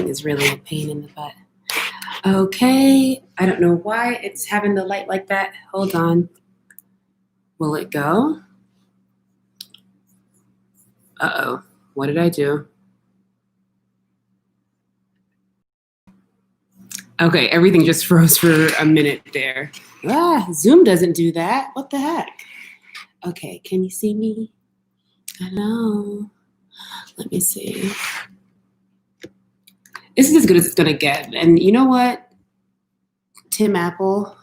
thing is really a pain in the butt. Okay, I don't know why it's having the light like that. Hold on. Will it go? Uh-oh, what did I do? Okay, everything just froze for a minute there. Zoom doesn't do that. What the heck? Okay, can you see me? Hello. Let me see. This is as good as it's gonna get. And you know what, Tim Apple,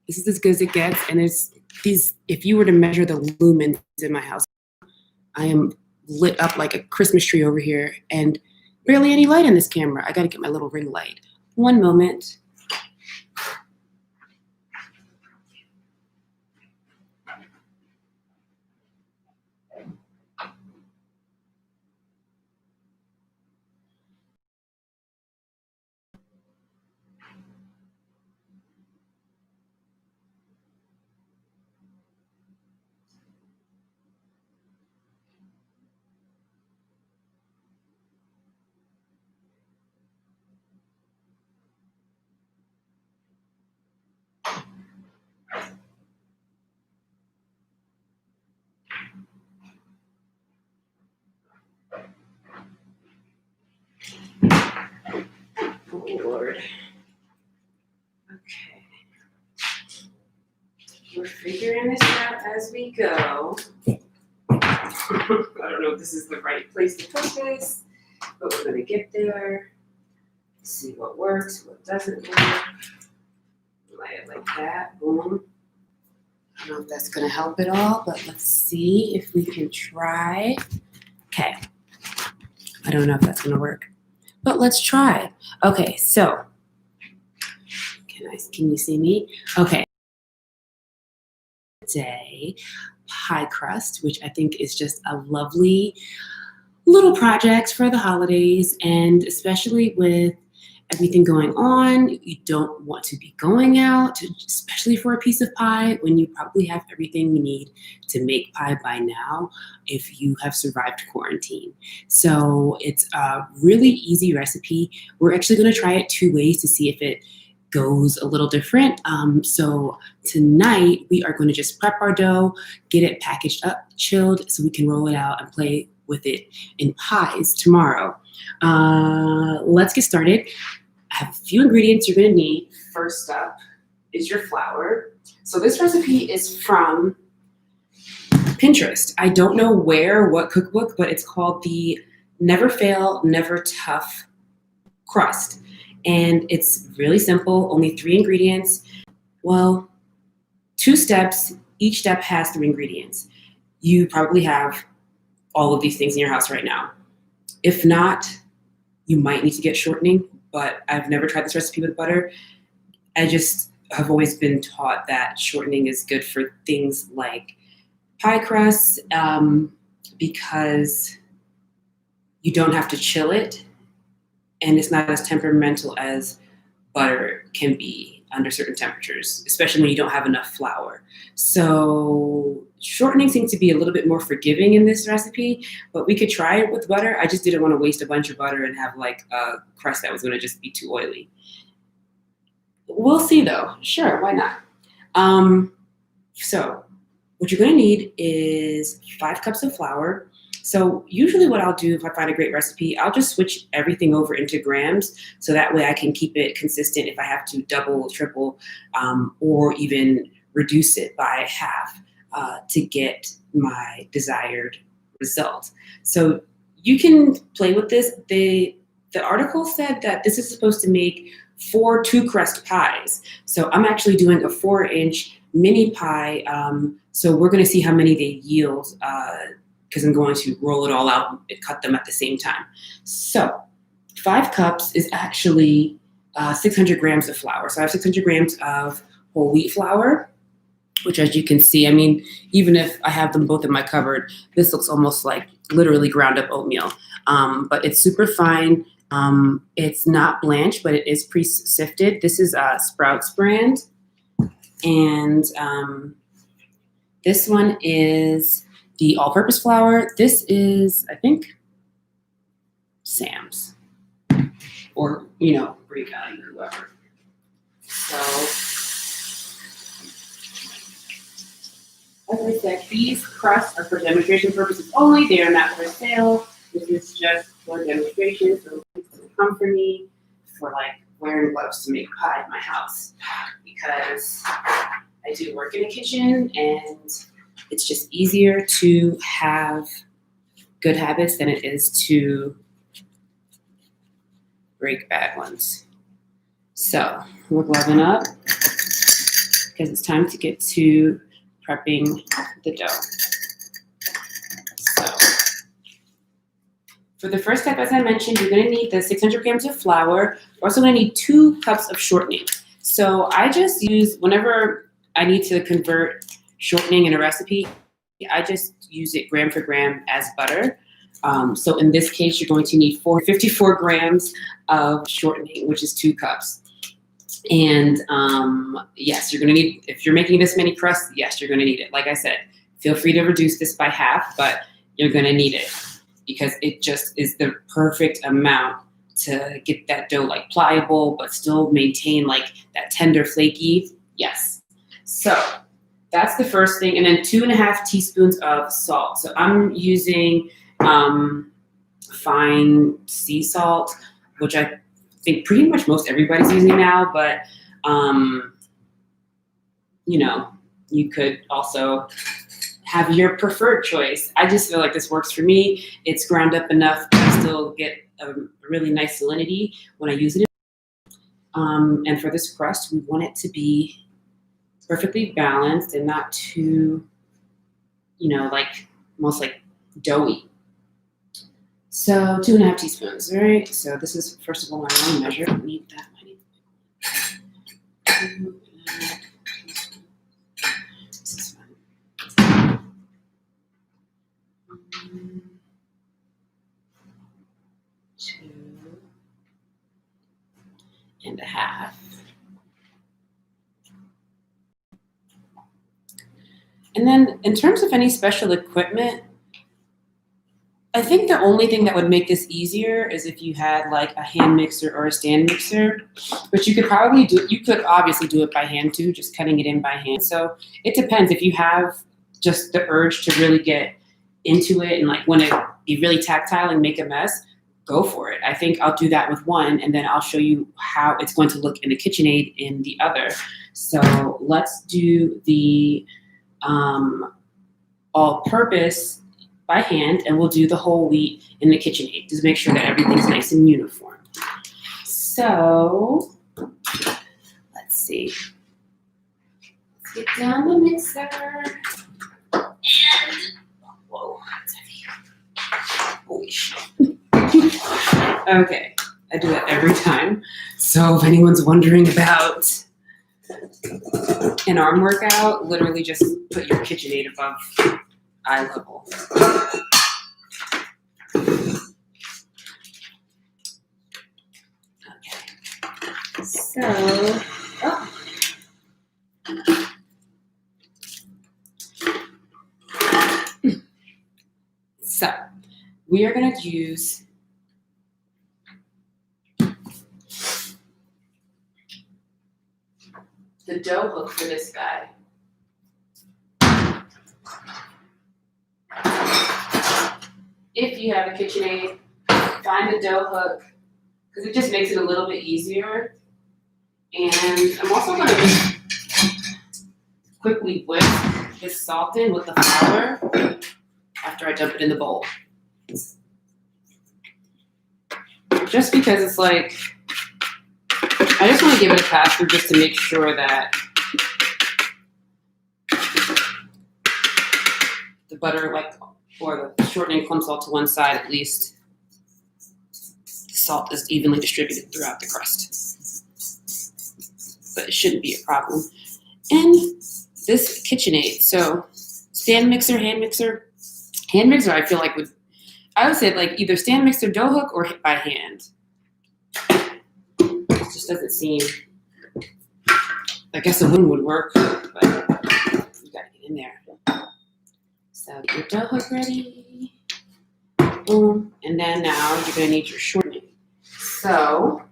this is as good as it gets. And it's these, if you were to measure the lumens in my house, I am lit up like a Christmas tree over here and barely any light in this camera. I gotta get my little ring light. One moment. Oh, Lord. Okay. We're figuring this out as we go. I don't know if this is the right place to put this, but we're gonna get there. See what works, what doesn't work. Light it like that, boom. I don't know if that's gonna help at all, but let's see if we can try. Okay. I don't know if that's gonna work, but let's try. Okay, so can you see me? Okay. Today, pie crust, which I think is just a lovely little project for the holidays, and especially with everything going on, you don't want to be going out, especially for a piece of pie, when you probably have everything you need to make pie by now if you have survived quarantine. So it's a really easy recipe. We're actually going to try it 2 ways to see if it goes a little different. So tonight we are going to just prep our dough, get it packaged up, chilled, so we can roll it out and play with it in pies tomorrow. Let's get started. I have a few ingredients you're going to need. First up is your flour. So this recipe is from Pinterest. I don't know what cookbook, but it's called the Never Fail, Never Tough crust. And it's really simple, only 3 ingredients. Well, 2 steps. Each step has 3 ingredients. You probably have all of these things in your house right now. If not, you might need to get shortening, but I've never tried this recipe with butter. I just have always been taught that shortening is good for things like pie crusts, because you don't have to chill it, and it's not as temperamental as butter can be under certain temperatures, especially when you don't have enough flour. So shortening seems to be a little bit more forgiving in this recipe, but we could try it with butter. I just didn't want to waste a bunch of butter and have like a crust that was going to just be too oily. We'll see though. Sure, why not? So what you're going to need is 5 cups of flour. So usually what I'll do if I find a great recipe, I'll just switch everything over into grams, so that way I can keep it consistent if I have to double, triple, or even reduce it by half to get my desired result. So you can play with this. The article said that this is supposed to make 4 2-crust pies. So I'm actually doing a 4-inch mini pie. So we're going to see how many they yield, because I'm going to roll it all out and cut them at the same time. So 5 cups is actually 600 grams of flour. So I have 600 grams of whole wheat flour, which, as you can see, I mean, even if I have them both in my cupboard, this looks almost like literally ground up oatmeal. But it's super fine. It's not blanched, but it is pre-sifted. This is Sprouts brand. And this one is the all-purpose flour. This is, I think, Sam's. or, you know, Greek value, whoever. So, as I said, these crusts are for demonstration purposes only. They are not for sale. This is just for demonstration, so it doesn't come from me for like wearing gloves to make pie in my house, because I do work in a kitchen and it's just easier to have good habits than it is to break bad ones. So we're gloving up because it's time to get to prepping the dough. So for the first step, as I mentioned, you're gonna need the 600 grams of flour. We're also gonna need 2 cups of shortening. So I just use, whenever I need to convert shortening in a recipe, I just use it gram for gram as butter. So in this case, you're going to need 54 grams of shortening, which is 2 cups. And yes, you're gonna need, if you're making this many crusts, yes, you're gonna need it. Like I said, feel free to reduce this by half, but you're gonna need it because it just is the perfect amount to get that dough like pliable, but still maintain like that tender flaky. Yes. So that's the first thing. And then 2.5 teaspoons of salt. So I'm using fine sea salt, which I think pretty much most everybody's using now, but you know, you could also have your preferred choice. I just feel like this works for me. It's ground up enough to still get a really nice salinity when I use it. And for this crust, we want it to be perfectly balanced and not too, you know, like almost like doughy. So 2.5 teaspoons, all right? So this is, first of all, my own measure. I don't need that many. This is fine. 2.5. And then in terms of any special equipment, I think the only thing that would make this easier is if you had like a hand mixer or a stand mixer, but you could probably do, you could obviously do it by hand too, just cutting it in by hand. So it depends. If you have just the urge to really get into it and like want to be really tactile and make a mess, go for it. I think I'll do that with one, and then I'll show you how it's going to look in the KitchenAid in the other. So let's do the all-purpose by hand, and we'll do the whole wheat in the KitchenAid. Just make sure that everything's nice and uniform. So let's see. Let's get down the mixer. And whoa, that's heavy. Holy shit. Okay, I do that every time. So if anyone's wondering about an arm workout, literally just put your KitchenAid above eye level. Okay. So, So we are going to use the dough hook for this guy. If you have a KitchenAid, find the dough hook because it just makes it a little bit easier. And I'm also going to just quickly whisk this salt in with the flour after I dump it in the bowl. Just because it's like, I just want to give it a pass through just to make sure that the butter, like, or the shortening clumps all to one side at least. The salt is evenly distributed throughout the crust. But it shouldn't be a problem. And this KitchenAid, so stand mixer, hand mixer. Hand mixer, I feel like I would say like either stand mixer, dough hook, or by hand. It just doesn't seem, I guess a wind would work, but you gotta get in there. So get your dough hook ready. Boom. And then now you're gonna need your shortening. So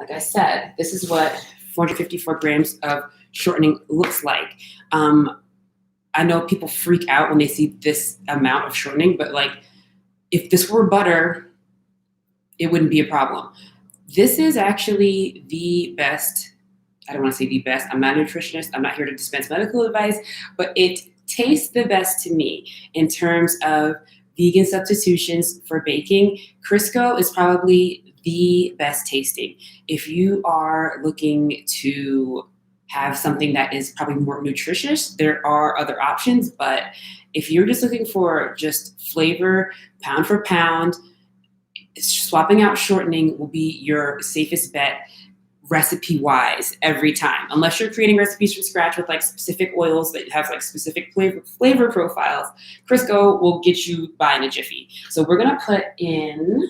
like I said, this is what 454 grams of shortening looks like. I know people freak out when they see this amount of shortening, but like if this were butter, it wouldn't be a problem. This is actually the best. I don't want to say the best. I'm not a nutritionist. I'm not here to dispense medical advice, but it tastes the best to me in terms of vegan substitutions for baking. Crisco is probably the best tasting. If you are looking to have something that is probably more nutritious, there are other options, but if you're just looking for just flavor, pound for pound, swapping out shortening will be your safest bet recipe wise every time, unless you're creating recipes from scratch with like specific oils that have like specific flavor profiles. Crisco will get you by in a jiffy. So we're gonna put in,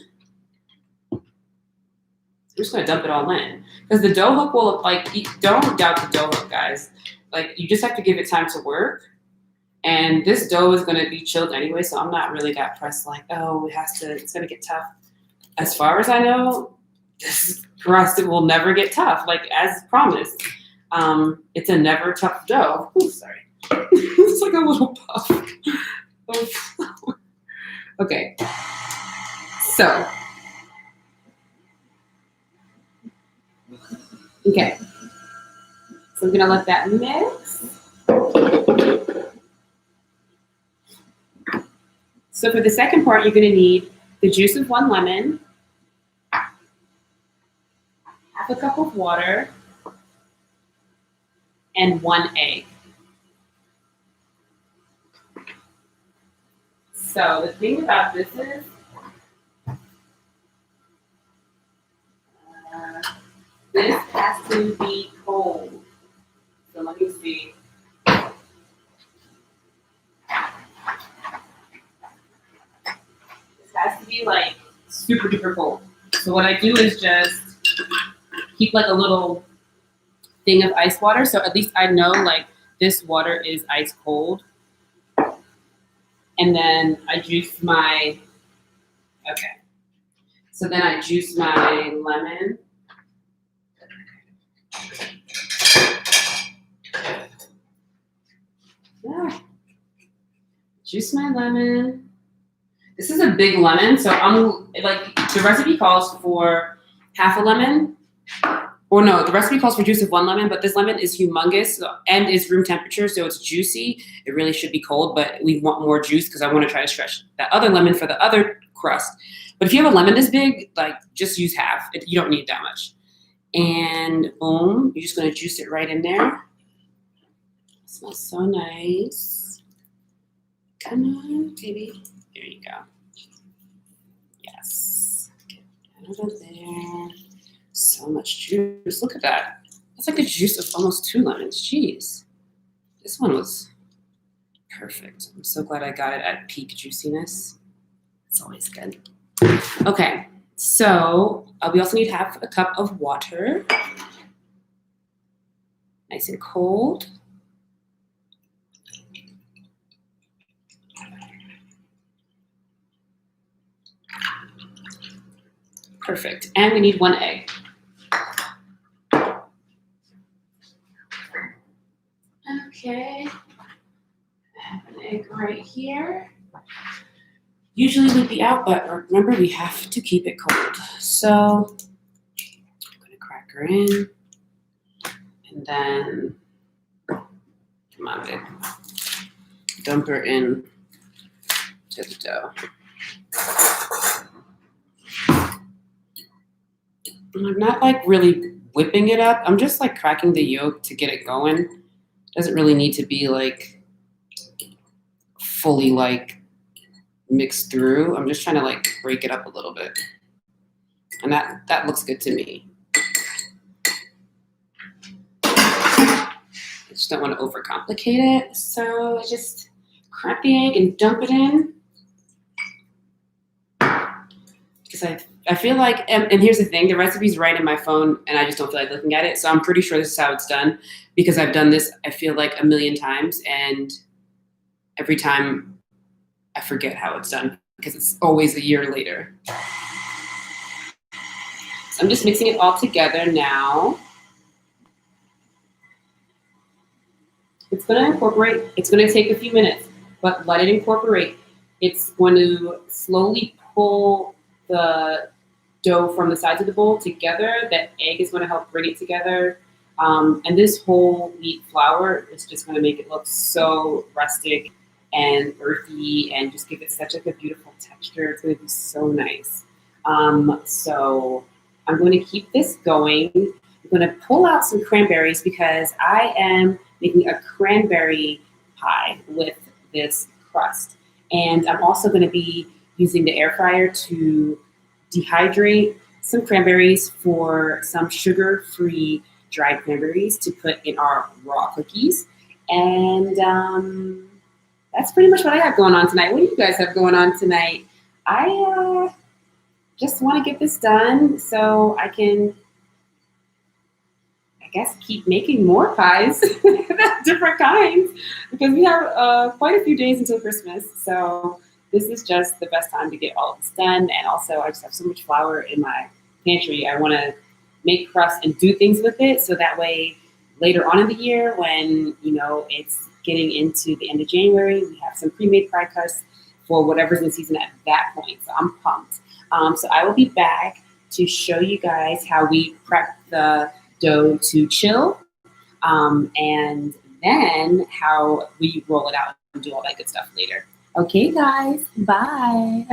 I'm just gonna dump it all in because the dough hook will, like, don't doubt the dough hook, guys. Like, you just have to give it time to work. And this dough is gonna be chilled anyway, so I'm not really that pressed like, oh, it's gonna get tough. As far as I know, this crust, it will never get tough, like as promised. It's a never tough dough. Ooh, sorry. It's like a little puff of flour. Okay. So. Okay. So I'm gonna let that mix. So for the second part, you're gonna need the juice of 1 lemon, half a cup of water, and 1 egg. So the thing about this is, this has to be cold. So let me see. This has to be like super duper cold. So what I do is just keep like a little thing of ice water. So at least I know like this water is ice cold. And then I juice my, okay. So then I juice my lemon. Yeah. Juice my lemon. This is a big lemon, so I'm like, the recipe calls for half a lemon. Or no, the recipe calls for juice of 1 lemon, but this lemon is humongous and is room temperature, so it's juicy. It really should be cold, but we want more juice because I want to try to stretch that other lemon for the other crust. But if you have a lemon this big, like, just use half. You don't need that much. And boom, you're just going to juice it right in there. It smells so nice. Come on, baby. There you go. Yes. Get it out of there. So much juice. Look at that. That's like the juice of almost 2 lemons. Jeez. This one was perfect. I'm so glad I got it at peak juiciness. It's always good. Okay. So we also need half a cup of water. Nice and cold. Perfect. And we need 1 egg. Okay. I have an egg right here. Usually we'd be out, but remember, we have to keep it cold. So I'm going to crack her in. And then, come on, babe. Dump her in to the dough. I'm not like really whipping it up. I'm just like cracking the yolk to get it going. Doesn't really need to be like fully like mixed through. I'm just trying to like break it up a little bit. And that looks good to me. I just don't want to overcomplicate it. So I just crack the egg and dump it in. Because I feel like, and here's the thing, the recipe's right in my phone and I just don't feel like looking at it. So I'm pretty sure this is how it's done because I've done this, I feel like, a million times. And every time I forget how it's done because it's always a year later. So I'm just mixing it all together now. It's going to incorporate. It's going to take a few minutes, but let it incorporate. It's going to slowly pull the dough from the sides of the bowl together. That egg is going to help bring it together. And this whole wheat flour is just going to make it look so rustic and earthy and just give it such like a beautiful texture. It's going to be so nice. So I'm going to keep this going. I'm going to pull out some cranberries because I am making a cranberry pie with this crust. And I'm also going to be using the air fryer to dehydrate some cranberries for some sugar-free dried cranberries to put in our raw cookies. And that's pretty much what I have going on tonight. What do you guys have going on tonight? I just want to get this done so I can, I guess, keep making more pies, different kinds, because we have quite a few days until Christmas. So this is just the best time to get all of this done. And also, I just have so much flour in my pantry. I want to make crust and do things with it so that way later on in the year when it's getting into the end of January, we have some pre-made pie crust for whatever's in season at that point. So I'm pumped. So I will be back to show you guys how we prep the dough to chill, and then how we roll it out and do all that good stuff later. Okay, guys, bye.